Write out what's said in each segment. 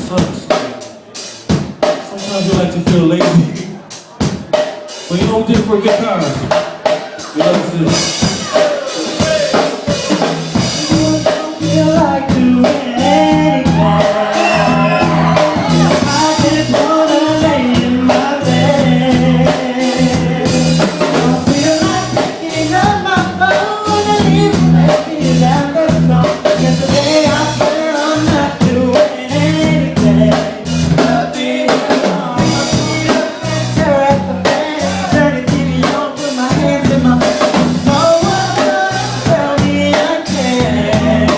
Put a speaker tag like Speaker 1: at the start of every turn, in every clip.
Speaker 1: sucks. Sometimes we like to feel lazy. But you know we did it for a good cause. We love to do this.
Speaker 2: Feel like doing anything. I just wanna lay in my bed. Don't feel like picking up my phone and leaving messages after the song. Yesterday I swear I'm not doing anything. Nothing at all. My feet up and stare at the fan. Turn the TV on, put my hands in my face. No one gonna tell me I can't.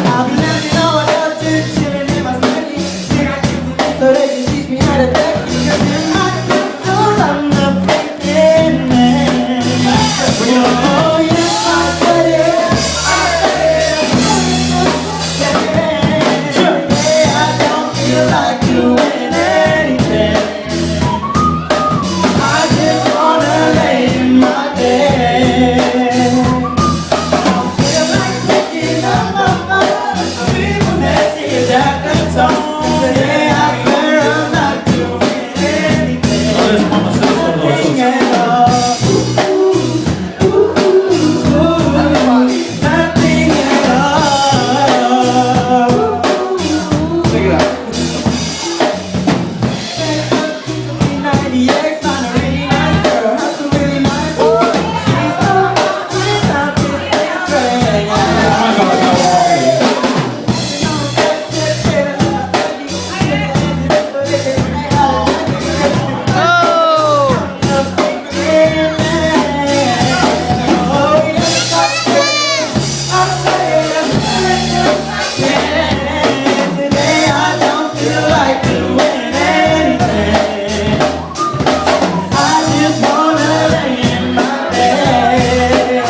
Speaker 2: I've been learning all about this, chilling in my study. Think I can do this so they can teach me how to duck. Cause in my crystal I'm not thinking, man. Oh yes, I said it. Yeah, I don't feel like doing anything. I just wanna lay in my bed. Don't feel like picking up my phone. People messages after the tone. Today I swear I'm not doing anything. Nothing at all. Nothing at all. Check it out. 98, find a really nice girl. Has a really nice boy. She's not without this thing. Today I don't feel like doing anything. I just wanna lay in my bed.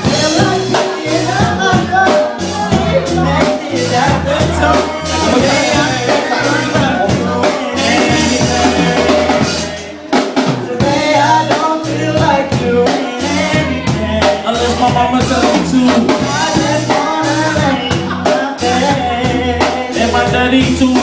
Speaker 2: Feel like picking up my phone, leaving messages after the tone. Today I swear I'm not doing anything. Today I don't feel like doing anything.
Speaker 1: Unless my mama tells me to.
Speaker 2: I just wanna lay in my bed.
Speaker 1: And my daddy too.